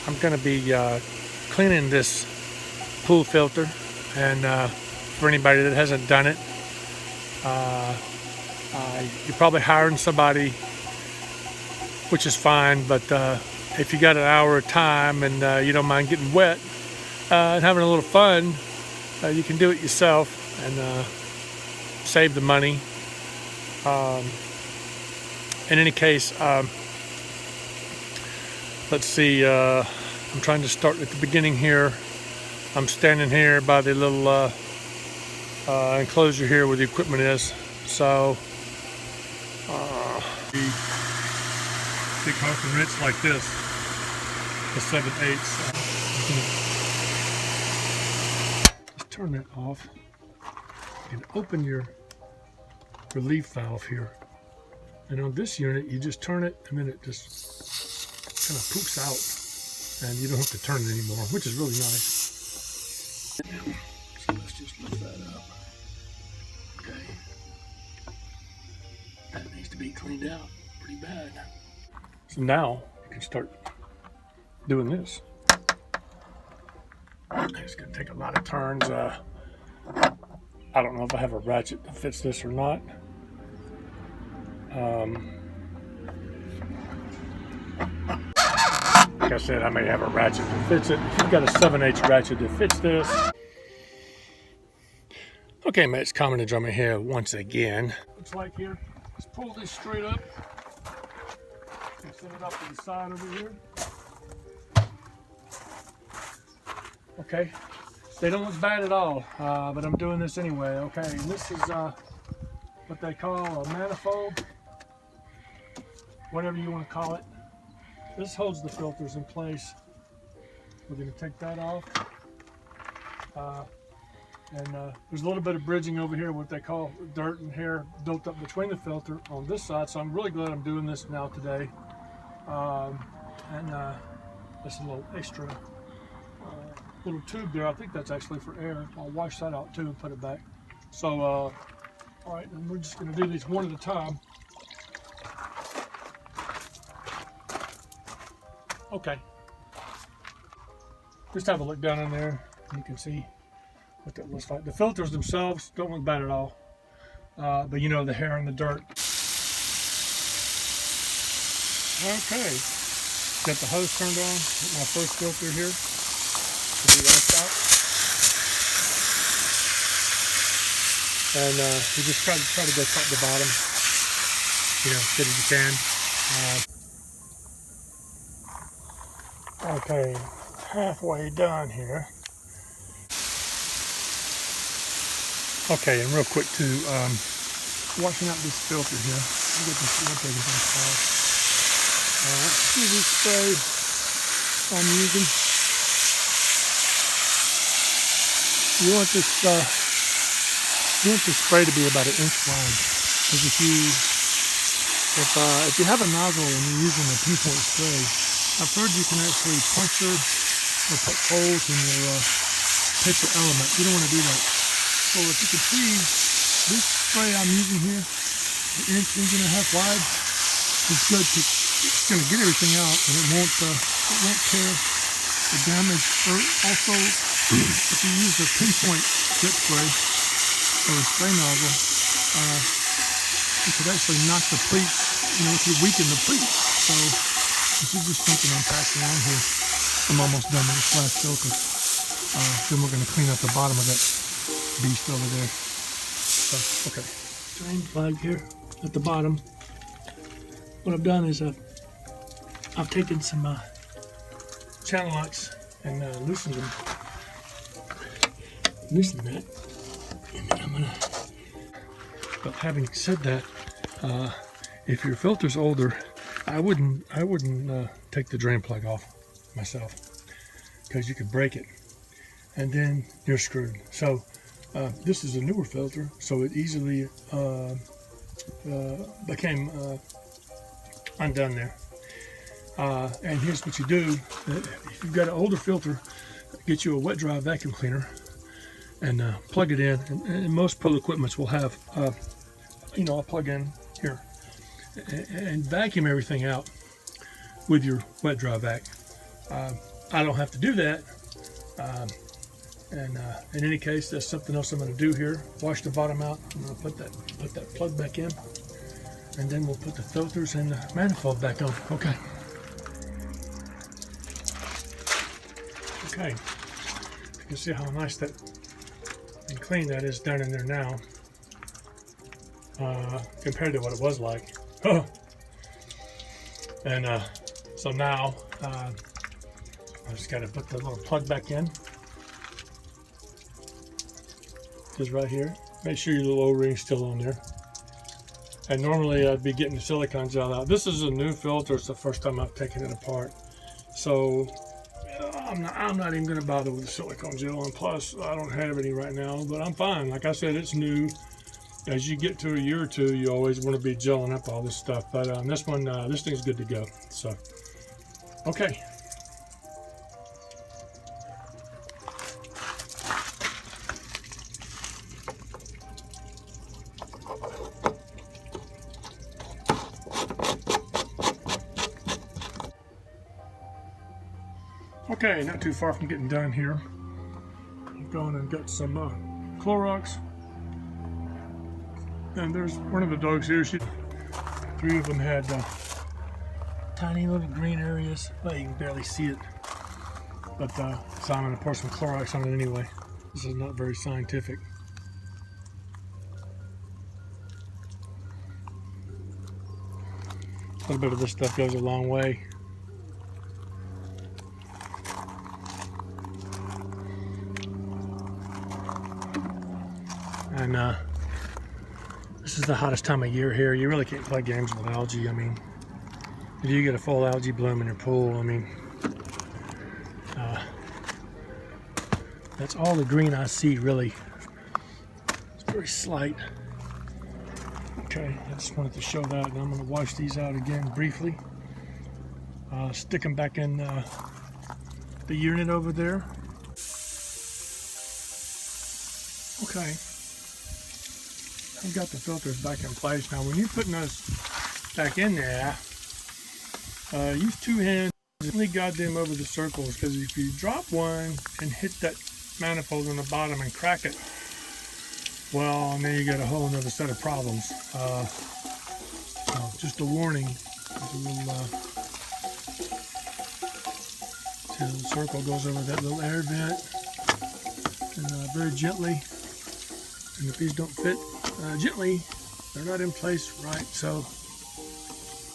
I'm going to be cleaning this pool filter, and for anybody that hasn't done it, you're probably hiring somebody, which is fine, but if you got an hour of time and you don't mind getting wet and having a little fun, you can do it yourself and save the money. In any case, let's see, I'm trying to start at the beginning here. I'm standing here by the little enclosure here where the equipment is. So, big Harken wrench like this, the 7/8. Just turn that off and open your relief valve here. And on this unit, you just turn it and then it just kind of poops out, and you don't have to turn it anymore, which is really nice. So let's just lift that up. Okay. That needs to be cleaned out pretty bad. So now you can start doing this. It's going to take a lot of turns. I don't know if I have a ratchet that fits this or not. Like I said, I may have a ratchet that fits it. If you've got a 7/8 ratchet that fits this. Okay, Matt, it's Common to Drummond here once again. Looks like here, let's pull this straight up and set it up to the side over here. Okay, they don't look bad at all, but I'm doing this anyway. Okay, and this is what they call a manifold, whatever you want to call it. This holds the filters in place. We're going to take that off. There's a little bit of bridging over here, what they call dirt and hair built up between the filter on this side. So I'm really glad I'm doing this now today. There's a little extra little tube there. I think that's actually for air. I'll wash that out too and put it back. So, all right, and we're just going to do these one at a time. Okay. Just have a look down in there. You can see what that looks like. The filters themselves don't look bad at all. But you know, the hair and the dirt. Okay. Got the hose turned on. Get my first filter here to be washed out. And you just try to go top to bottom. You know, as good as you can. Okay, halfway done here. Okay, and real quick too, washing out this filter here. I'll get this filter off. See this spray I'm using. You want this spray to be about 1 inch wide, because if you have a nozzle and you're using a pinpoint spray, I've heard you can actually puncture or put holes in your paper element. You don't want to do that. So if you can see, this spray I'm using here, the 1.5 inch wide, is good. It's going to get everything out, and it won't tear the damage. Or also, if you use a pinpoint jet spray or a spray nozzle, you could actually knock the pleats. You know, if you weaken the pleats. So this is just something I'm passing on here. I'm almost done with this last filter. Then we're going to clean up the bottom of that beast over there. So, okay. Drain plug here at the bottom. What I've done is I've taken some channel locks and loosened them. Loosen that. And then I'm going to... But having said that, if your filter's older, I wouldn't take the drain plug off myself, because you could break it and then you're screwed. So this is a newer filter, so it easily became undone there. And here's what you do. If you've got an older filter, get you a wet dry vacuum cleaner and plug it in. And most Pro equipments will have a plug in here, and vacuum everything out with your wet dry vac. I don't have to do that. And in any case, there's something else I'm going to do here. Wash the bottom out. I'm going to put that plug back in, and then we'll put the filters and the manifold back on. Okay. Okay. You can see how nice that and clean that is down in there now, compared to what it was like. And so now I just got to put the little plug back in. Just right here. Make sure your little O-ring's still on there. And normally I'd be getting the silicone gel out. This is a new filter. It's the first time I've taken it apart. So I'm not even going to bother with the silicone gel. And plus, I don't have any right now, but I'm fine. Like I said, it's new. As you get to a year or two, you always want to be gelling up all this stuff. But this one, this thing's good to go. So, okay. Okay, not too far from getting done here. I've gone and got some Clorox. And there's one of the dogs here. Three of them had tiny little green areas. Well, you can barely see it. But so I'm going to pour some Clorox on it anyway. This is not very scientific. A little bit of this stuff goes a long way. And this is the hottest time of year here. You really can't play games with algae. I mean, if you get a full algae bloom in your pool, I mean, that's all the green I see, really. It's very slight. Okay, I just wanted to show that, and I'm going to wash these out again briefly. Stick them back in the unit over there. Okay. I've got the filters back in place. Now when you're putting those back in there, use two hands, really guide them over the circles, because if you drop one and hit that manifold on the bottom and crack it, well, now you got a whole another set of problems. Just a warning, there's a little see, the circle goes over that little air vent, and very gently, and if these don't fit gently, they're not in place right, so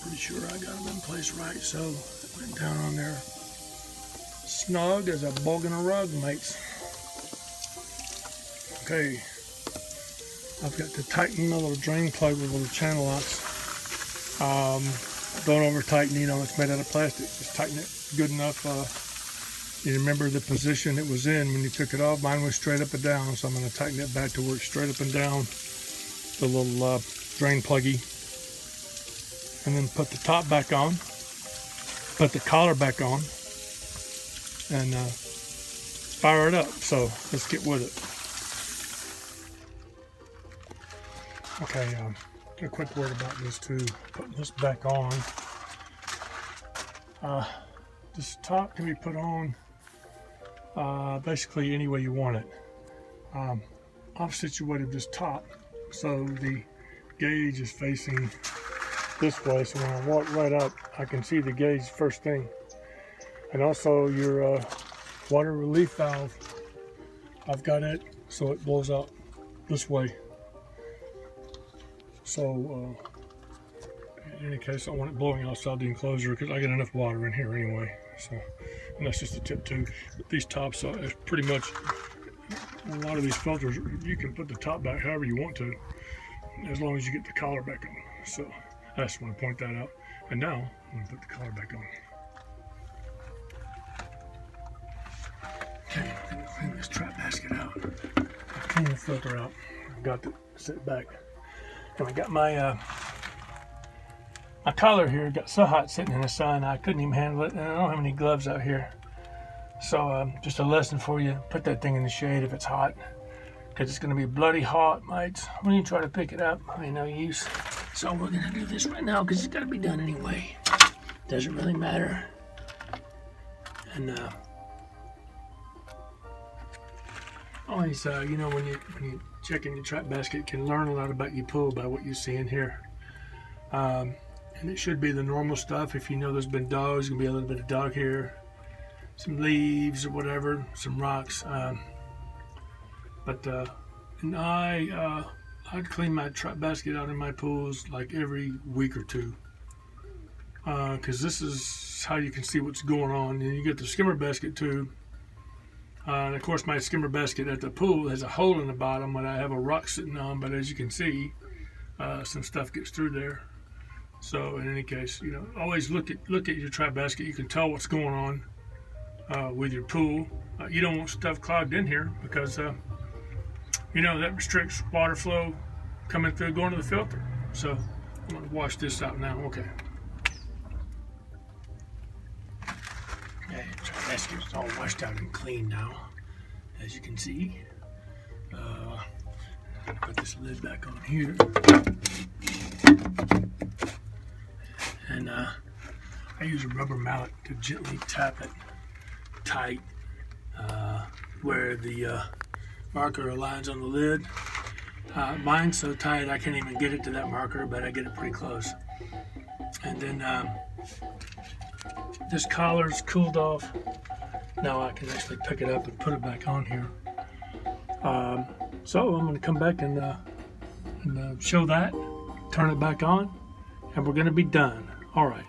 pretty sure I got them in place right, so it went down on there snug as a bug in a rug, mates. Okay, I've got to tighten the little drain plug with little channel locks. Don't over tighten, you know, it's made out of plastic. Just tighten it good enough. You remember the position it was in when you took it off. Mine was straight up and down, so I'm going to tighten it back to where it's straight up and down. The little drain pluggy, and then put the top back on, put the collar back on, and fire it up. So let's get with it. Okay, a quick word about this too. Putting this back on. This top can be put on basically any way you want it. I've situated this top so the gauge is facing this way, so when I walk right up I can see the gauge first thing. And also your water relief valve, I've got it so it blows out this way. So in any case, I want it blowing outside the enclosure because I get enough water in here anyway. So, and that's just a tip too. But these tops are pretty much, a lot of these filters, you can put the top back however you want to, as long as you get the collar back on. So I just want to point that out. And now I'm going to put the collar back on. Okay, I'm going to clean this trap basket out. I'll clean the filter out. I've got to sit back. And I got my my collar here got so hot sitting in the sun I couldn't even handle it, and I don't have any gloves out here. So just a lesson for you: put that thing in the shade if it's hot, because it's going to be bloody hot, mates. When you try to pick it up, ain't no use. So we're going to do this right now because it's got to be done anyway. Doesn't really matter And always, you know, when you check in your trap basket, you can learn a lot about your pool by what you see in here. And it should be the normal stuff. If you know there's been dogs, gonna be a little bit of dog hair, some leaves or whatever, some rocks. And I'd clean my trap basket out in my pools like every week or two, because this is how you can see what's going on. And you get the skimmer basket too. And of course, my skimmer basket at the pool has a hole in the bottom that I have a rock sitting on. But as you can see, some stuff gets through there. So in any case, you know, always look at your trap basket. You can tell what's going on with your pool. You don't want stuff clogged in here because you know that restricts water flow coming through, going to the filter. So I'm going to wash this out now. Okay. Trap basket's all washed out and clean now, as you can see. Put this lid back on here. And I use a rubber mallet to gently tap it tight where the marker aligns on the lid. Mine's so tight I can't even get it to that marker, but I get it pretty close. And then this collar's cooled off. Now I can actually pick it up and put it back on here. So I'm going to come back and show that, turn it back on, and we're going to be done. All right.